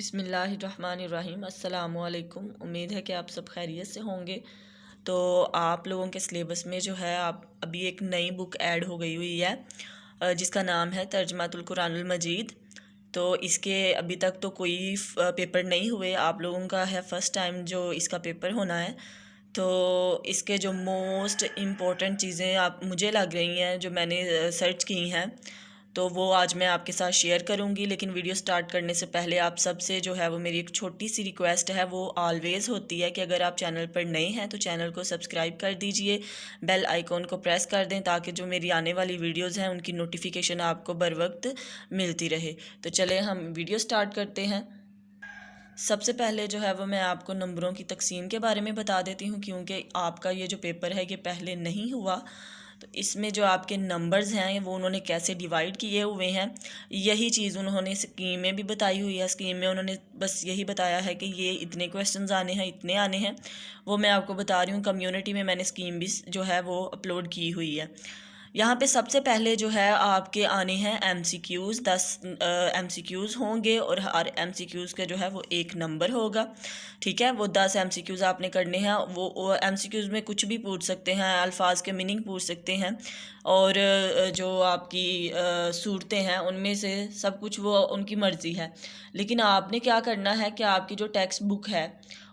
بسم اللہ الرحمن الرحیم۔ السلام علیکم۔ امید ہے کہ آپ سب خیریت سے ہوں گے۔ تو آپ لوگوں کے سلیبس میں جو ہے ابھی ایک نئی بک ایڈ ہو گئی ہوئی ہے جس کا نام ہے ترجمۃ القرآن المجید۔ تو اس کے ابھی تک تو کوئی پیپر نہیں ہوئے، آپ لوگوں کا ہے فرسٹ ٹائم جو اس کا پیپر ہونا ہے۔ تو اس کے جو موسٹ امپورٹنٹ چیزیں مجھے لگ رہی ہیں جو میں نے سرچ کی ہیں تو وہ آج میں آپ کے ساتھ شیئر کروں گی۔ لیکن ویڈیو سٹارٹ کرنے سے پہلے آپ سب سے جو ہے وہ میری ایک چھوٹی سی ریکویسٹ ہے، وہ آلویز ہوتی ہے کہ اگر آپ چینل پر نئے ہیں تو چینل کو سبسکرائب کر دیجئے، بیل آئیکن کو پریس کر دیں تاکہ جو میری آنے والی ویڈیوز ہیں ان کی نوٹیفیکیشن آپ کو بر وقت ملتی رہے۔ تو چلیں ہم ویڈیو سٹارٹ کرتے ہیں۔ سب سے پہلے جو ہے وہ میں آپ کو نمبروں کی تقسیم کے بارے میں بتا دیتی ہوں، کیونکہ آپ کا یہ جو پیپر ہے یہ پہلے نہیں ہوا۔ تو اس میں جو آپ کے نمبرز ہیں وہ انہوں نے کیسے ڈیوائیڈ کیے ہوئے ہیں، یہی چیز انہوں نے اسکیم میں بھی بتائی ہوئی ہے۔ اسکیم میں انہوں نے بس یہی بتایا ہے کہ یہ اتنے کویسچنز آنے ہیں، اتنے آنے ہیں، وہ میں آپ کو بتا رہی ہوں۔ کمیونٹی میں نے اسکیم بھی جو ہے وہ اپلوڈ کی ہوئی ہے۔ یہاں پہ سب سے پہلے جو ہے آپ کے آنے ہیں M C Qs, 10 M C Qs ہوں گے اور ہر ایم سی کیوز کا جو ہے وہ ایک نمبر ہوگا، ٹھیک ہے۔ وہ 10 ایم سی کیوز آپ نے کرنے ہیں۔ وہ ایم سی کیوز میں کچھ بھی پوچھ سکتے ہیں، الفاظ کے میننگ پوچھ سکتے ہیں، اور جو آپ کی صورتیں ہیں ان میں سے سب کچھ وہ ان کی مرضی ہے۔ لیکن آپ نے کیا کرنا ہے کہ آپ کی جو ٹیکسٹ بک ہے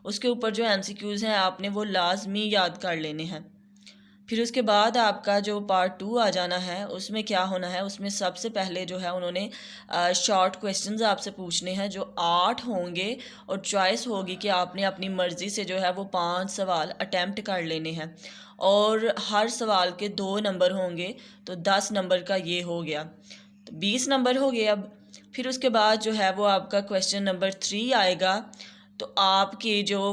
اس کے اوپر جو ایم سی کیوز ہیں آپ نے وہ لازمی یاد کر لینے ہیں۔ پھر اس کے بعد آپ کا جو پارٹ 2 آ جانا ہے، اس میں کیا ہونا ہے، اس میں سب سے پہلے جو ہے انہوں نے شارٹ کویسچنز آپ سے پوچھنے ہیں جو 8 ہوں گے، اور چوائس ہوگی کہ آپ نے اپنی مرضی سے جو ہے وہ 5 سوال اٹیمپٹ کر لینے ہیں، اور ہر سوال کے 2 نمبر ہوں گے، تو 10 نمبر کا یہ ہو گیا، تو 20 نمبر ہو گئے اب۔ پھر اس کے بعد جو ہے وہ آپ کا کویسچن نمبر 3 آئے گا۔ تو آپ کی جو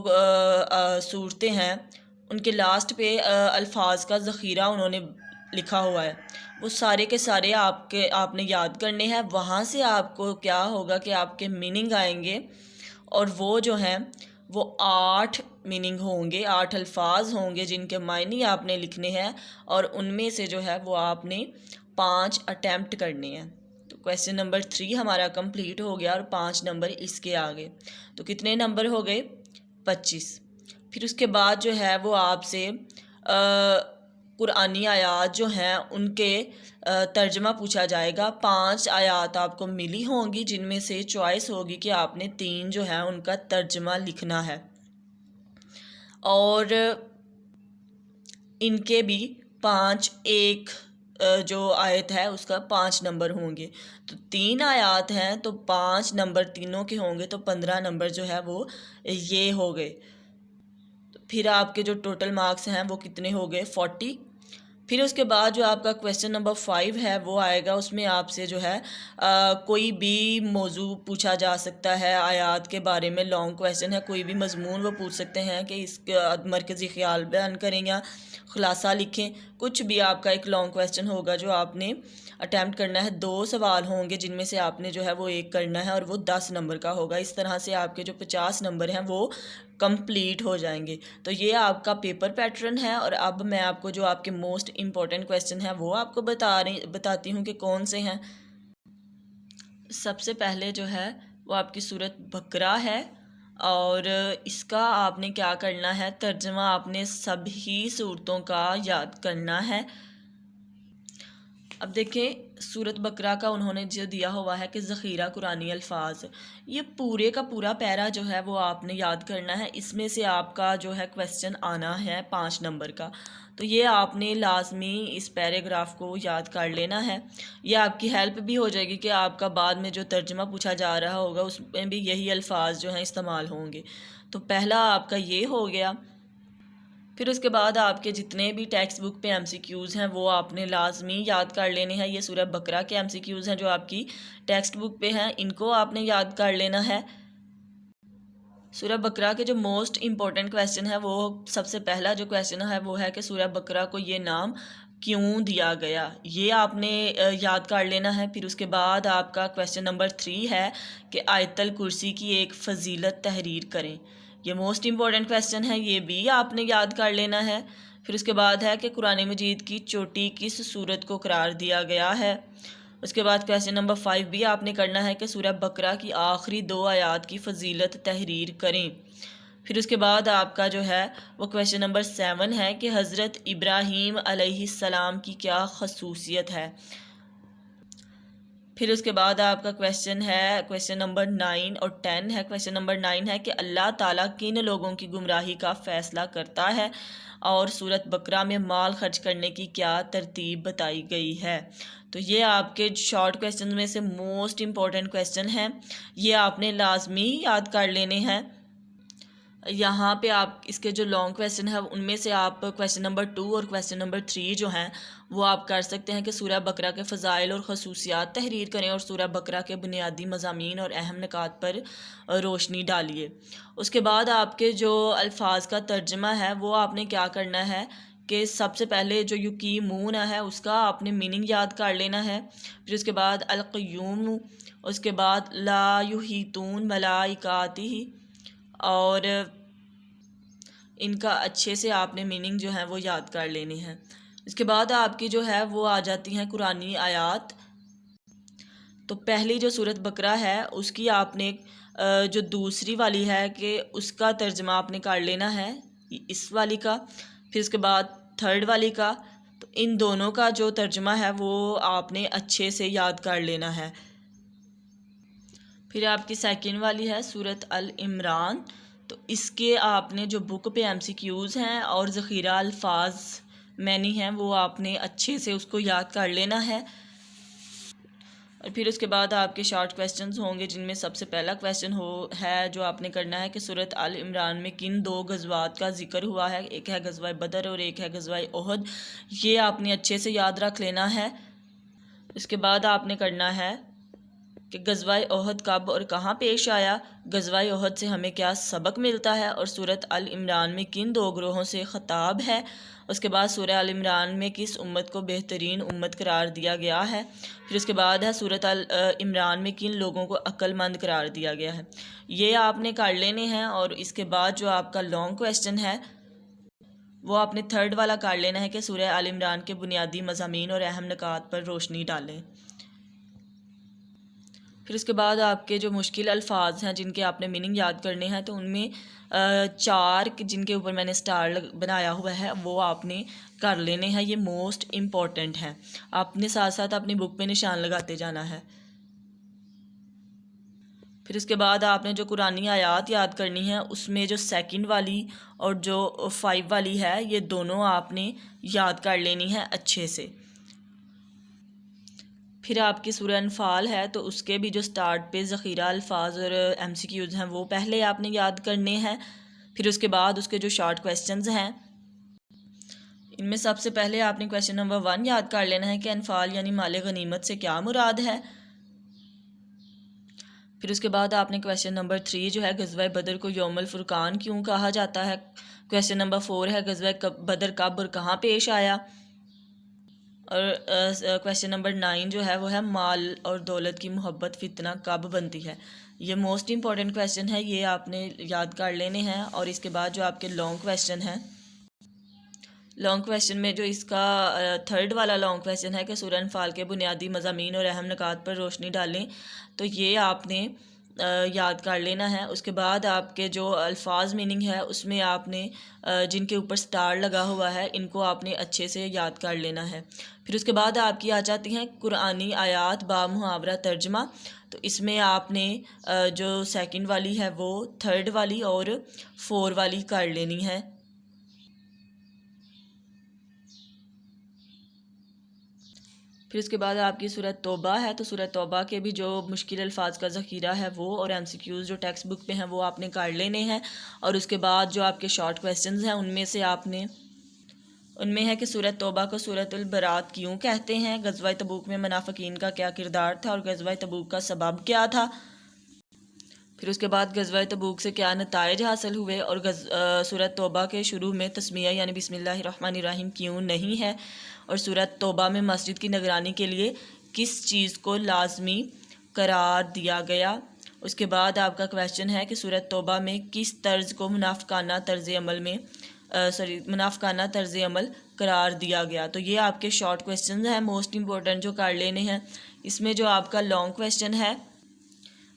صورتیں ہیں ان کے لاسٹ پہ الفاظ کا ذخیرہ انہوں نے لکھا ہوا ہے، وہ سارے کے سارے آپ نے یاد کرنے ہیں۔ وہاں سے آپ کو کیا ہوگا کہ آپ کے میننگ آئیں گے، اور وہ جو ہیں وہ 8 میننگ ہوں گے، 8 الفاظ ہوں گے جن کے معنی آپ نے لکھنے ہیں، اور ان میں سے جو ہے وہ آپ نے 5 اٹیمپٹ کرنے ہیں۔ تو کویسچن نمبر 3 ہمارا کمپلیٹ ہو گیا، اور 5 نمبر اس کے آگے، تو کتنے نمبر ہو گئے؟ 25۔ پھر اس کے بعد جو ہے وہ آپ سے قرآنی آیات جو ہیں ان کے ترجمہ پوچھا جائے گا۔ 5 آیات آپ کو ملی ہوں گی جن میں سے چوائس ہوگی کہ آپ نے 3 جو ہے ان کا ترجمہ لکھنا ہے، اور ان کے بھی 5 ایک جو آیت ہے اس کا 5 نمبر ہوں گے۔ تو 3 آیات ہیں تو 5 نمبر تینوں کے ہوں گے، تو 15 نمبر جو ہے وہ یہ ہو گئے۔ پھر آپ کے جو ٹوٹل مارکس ہیں وہ کتنے ہو گئے؟ 40۔ پھر اس کے بعد جو آپ کا کویسچن نمبر 5 ہے وہ آئے گا، اس میں آپ سے جو ہے کوئی بھی موضوع پوچھا جا سکتا ہے، آیات کے بارے میں لانگ کویسچن ہے، کوئی بھی مضمون وہ پوچھ سکتے ہیں کہ اس کا مرکزی خیال بیان کریں یا خلاصہ لکھیں، کچھ بھی آپ کا ایک لانگ کویسچن ہوگا جو آپ نے اٹیمپٹ کرنا ہے۔ 2 سوال ہوں گے جن میں سے آپ نے جو ہے وہ ایک کرنا ہے، اور وہ 10 نمبر کا ہوگا۔ اس طرح سے آپ کے جو 50 نمبر ہیں وہ کمپلیٹ ہو جائیں گے۔ تو یہ آپ کا پیپر پیٹرن ہے، اور اب میں آپ کو جو آپ کے موسٹ امپورٹنٹ کویسچن ہیں وہ آپ کو بتاتی ہوں کہ کون سے ہیں۔ سب سے پہلے جو ہے وہ آپ کی سورۃ بقرہ ہے، اور اس کا آپ نے کیا کرنا ہے، ترجمہ آپ نے سبھی صورتوں کا یاد کرنا ہے۔ اب دیکھیں سورۃ بقرہ کا انہوں نے جو دیا ہوا ہے کہ ذخیرہ قرآنی الفاظ، یہ پورے کا پورا پیرا جو ہے وہ آپ نے یاد کرنا ہے۔ اس میں سے آپ کا جو ہے کویسچن آنا ہے 5 نمبر کا، تو یہ آپ نے لازمی اس پیراگراف کو یاد کر لینا ہے۔ یہ آپ کی ہیلپ بھی ہو جائے گی کہ آپ کا بعد میں جو ترجمہ پوچھا جا رہا ہوگا اس میں بھی یہی الفاظ جو ہیں استعمال ہوں گے۔ تو پہلا آپ کا یہ ہو گیا۔ پھر اس کے بعد آپ کے جتنے بھی ٹیکسٹ بک پہ ایم سی کیوز ہیں وہ آپ نے لازمی یاد کر لینے ہیں۔ یہ سورہ بقرہ کے ایم سی کیوز ہیں جو آپ کی ٹیکسٹ بک پہ ہیں، ان کو آپ نے یاد کر لینا ہے۔ سورہ بقرہ کے جو موسٹ امپورٹنٹ کویسچن ہے، وہ سب سے پہلا جو کویسچن ہے وہ ہے کہ سورہ بقرہ کو یہ نام کیوں دیا گیا، یہ آپ نے یاد کر لینا ہے۔ پھر اس کے بعد آپ کا کویسچن نمبر 3 ہے کہ آیت الکرسی کی ایک فضیلت تحریر کریں، یہ موسٹ امپورٹنٹ کویسچن ہے، یہ بھی آپ نے یاد کر لینا ہے۔ پھر اس کے بعد ہے کہ قرآن مجید کی چوٹی کس سورت کو قرار دیا گیا ہے، اس کے بعد کویسچن نمبر 5 بھی آپ نے کرنا ہے کہ سورہ بقرہ کی آخری 2 آیات کی فضیلت تحریر کریں۔ پھر اس کے بعد آپ کا جو ہے وہ کویسچن نمبر 7 ہے کہ حضرت ابراہیم علیہ السلام کی کیا خصوصیت ہے۔ پھر اس کے بعد آپ کا کویسچن ہے کویسچن نمبر 9 اور 10 ہے۔ کویسچن نمبر 9 ہے کہ اللہ تعالیٰ کن لوگوں کی گمراہی کا فیصلہ کرتا ہے اور سورۃ بقرہ میں مال خرچ کرنے کی کیا ترتیب بتائی گئی ہے۔ تو یہ آپ کے شارٹ کویسچن میں سے موسٹ امپورٹنٹ کویسچن ہیں، یہ آپ نے لازمی یاد کر لینے ہیں۔ یہاں پہ آپ اس کے جو لانگ کویسچن ہیں ان میں سے آپ کویسچن نمبر 2 اور کویسچن نمبر 3 جو ہیں وہ آپ کر سکتے ہیں کہ سورہ بقرہ کے فضائل اور خصوصیات تحریر کریں اور سورہ بقرہ کے بنیادی مضامین اور اہم نکات پر روشنی ڈالیے۔ اس کے بعد آپ کے جو الفاظ کا ترجمہ ہے وہ آپ نے کیا کرنا ہے کہ سب سے پہلے جو یقیمون ہے اس کا آپ نے میننگ یاد کر لینا ہے۔ پھر اس کے بعد القیوم، اس کے بعد لا یحیطون ملائکاتہ، اور ان کا اچھے سے آپ نے میننگ جو ہے وہ یاد کر لینے ہیں۔ اس کے بعد آپ کی جو ہے وہ آ جاتی ہیں قرآنی آیات۔ تو پہلی جو سورۃ بقرہ ہے اس کی آپ نے جو دوسری والی ہے کہ اس کا ترجمہ آپ نے کر لینا ہے اس والی کا، پھر اس کے بعد تھرڈ والی کا، تو ان دونوں کا جو ترجمہ ہے وہ آپ نے اچھے سے یاد کر لینا ہے۔ پھر آپ کی سیکنڈ والی ہے سورۃ العمران، تو اس کے آپ نے جو بک پہ MCQs ہیں اور ذخیرہ الفاظ مینی ہیں وہ آپ نے اچھے سے اس کو یاد کر لینا ہے۔ اور پھر اس کے بعد آپ کے شارٹ کویسچنز ہوں گے جن میں سب سے پہلا کویسچن ہے جو آپ نے کرنا ہے کہ سورۃ العمران میں کن 2 غزوات کا ذکر ہوا ہے، ایک ہے غزوہ بدر اور ایک ہے غزوہ احد، یہ آپ نے اچھے سے یاد رکھ لینا ہے۔ اس کے بعد آپ نے کرنا ہے کہ غزوہ احد کب اور کہاں پیش آیا، غزوہ احد سے ہمیں کیا سبق ملتا ہے، اور سورۃ العمران میں کن 2 گروہوں سے خطاب ہے۔ اس کے بعد سورہ العمران میں کس امت کو بہترین امت قرار دیا گیا ہے۔ پھر اس کے بعد ہے سورۃ العمران میں کن لوگوں کو عقل مند قرار دیا گیا ہے۔ یہ آپ نے کر لینے ہیں، اور اس کے بعد جو آپ کا لانگ کویسچن ہے وہ آپ نے تھرڈ والا کر لینا ہے کہ سورہ العمران کے بنیادی مضامین اور اہم نکات پر روشنی ڈالیں۔ پھر اس کے بعد آپ کے جو مشکل الفاظ ہیں جن کے آپ نے میننگ یاد کرنے ہیں، تو ان میں 4 جن کے اوپر میں نے سٹار بنایا ہوا ہے وہ آپ نے کر لینے ہیں، یہ موسٹ امپورٹنٹ ہیں، آپ نے ساتھ ساتھ اپنی بک پہ نشان لگاتے جانا ہے۔ پھر اس کے بعد آپ نے جو قرآنی آیات یاد کرنی ہے اس میں جو سیکنڈ والی اور جو 5 والی ہے یہ دونوں آپ نے یاد کر لینی ہے اچھے سے۔ پھر آپ کی سورہ انفال ہے تو اس کے بھی جو سٹارٹ پہ ذخیرہ الفاظ اور MCQs ہیں وہ پہلے آپ نے یاد کرنے ہیں۔ پھر اس کے بعد اس کے جو شارٹ کویسچنز ہیں ان میں سب سے پہلے آپ نے کویسچن نمبر 1 یاد کر لینا ہے کہ انفال یعنی مال غنیمت سے کیا مراد ہے۔ پھر اس کے بعد آپ نے کویسچن نمبر 3 جو ہے غزوہ بدر کو یوم الفرقان کیوں کہا جاتا ہے۔ کویسچن نمبر 4 ہے غزوہ بدر کب اور کہاں پیش آیا۔ اور کویسچن نمبر 9 جو ہے وہ ہے مال اور دولت کی محبت فتنہ کب بنتی ہے۔ یہ موسٹ امپورٹنٹ کویسچن ہے، یہ آپ نے یاد کر لینے ہیں۔ اور اس کے بعد جو آپ کے لانگ کویسچن ہیں، لانگ کویسچن میں جو اس کا تھرڈ والا لانگ کویسچن ہے کہ سورہ انفال کے بنیادی مضامین اور اہم نکات پر روشنی ڈالیں، تو یہ آپ نے یاد کر لینا ہے۔ اس کے بعد آپ کے جو الفاظ میننگ ہے اس میں آپ نے جن کے اوپر سٹار لگا ہوا ہے ان کو آپ نے اچھے سے یاد کر لینا ہے۔ پھر اس کے بعد آپ کی آ جاتی ہیں قرآنی آیات با محاورہ ترجمہ، تو اس میں آپ نے جو سیکنڈ والی ہے وہ تھرڈ والی اور 4 والی کر لینی ہے۔ پھر اس کے بعد آپ کی سورۃ توبہ ہے، تو سورۃ توبہ کے بھی جو مشکل الفاظ کا ذخیرہ ہے وہ اور MCQs جو ٹیکسٹ بک پہ ہیں وہ آپ نے کر لینے ہیں۔ اور اس کے بعد جو آپ کے شارٹ کویسچنز ہیں ان میں سے آپ نے ان میں ہے کہ سورۃ توبہ کو سورۃ البرات کیوں کہتے ہیں، غزوہ تبوک میں منافقین کا کیا کردار تھا اور غزوہ تبوک کا سبب کیا تھا۔ پھر اس کے بعد غزوہ تبوک سے کیا نتائج حاصل ہوئے، اور سورۃ توبہ کے شروع میں تسمیہ یعنی بسم اللہ الرحمن الرحیم کیوں نہیں ہے، اور سورۃ توبہ میں مسجد کی نگرانی کے لیے کس چیز کو لازمی قرار دیا گیا۔ اس کے بعد آپ کا کویسچن ہے کہ سورۃ توبہ میں کس طرز کو منافقانہ طرز عمل قرار دیا گیا۔ تو یہ آپ کے شارٹ کویسچنز ہیں موسٹ امپورٹنٹ جو کر لینے ہیں۔ اس میں جو آپ کا لانگ کویسچن ہے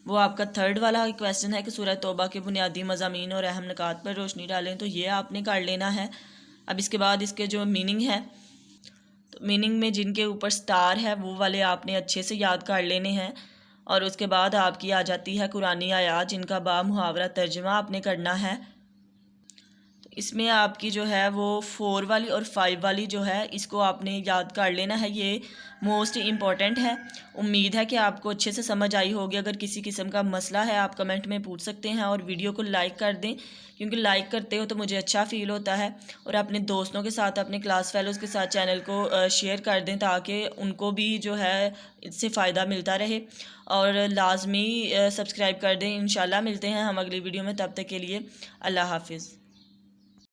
وہ آپ کا 3rd والا کویسچن ہے کہ سورہ توبہ کے بنیادی مضامین اور اہم نکات پر روشنی ڈالیں، تو یہ آپ نے کر لینا ہے۔ اب اس کے بعد اس کے جو میننگ ہے، تو میننگ میں جن کے اوپر سٹار ہے وہ والے آپ نے اچھے سے یاد کر لینے ہیں، اور اس کے بعد آپ کی آ جاتی ہے قرآنی آیات جن کا با محاورہ ترجمہ آپ نے کرنا ہے۔ تو اس میں آپ کی جو ہے وہ 4 والی اور 5 والی جو ہے اس کو آپ نے یاد کر لینا ہے، یہ موسٹ امپورٹنٹ ہے۔ امید ہے کہ آپ کو اچھے سے سمجھ آئی ہوگی۔ اگر کسی قسم کا مسئلہ ہے آپ کمنٹ میں پوچھ سکتے ہیں، اور ویڈیو کو لائک کر دیں، کیونکہ لائک کرتے ہو تو مجھے اچھا فیل ہوتا ہے، اور اپنے دوستوں کے ساتھ اپنے کلاس فیلوز کے ساتھ چینل کو شیئر کر دیں تاکہ ان کو بھی جو ہے اس سے فائدہ ملتا رہے، اور لازمی سبسکرائب کر دیں۔ انشاءاللہ ملتے ہیں ہم اگلی ویڈیو میں، تب تک کے لیے اللہ حافظ۔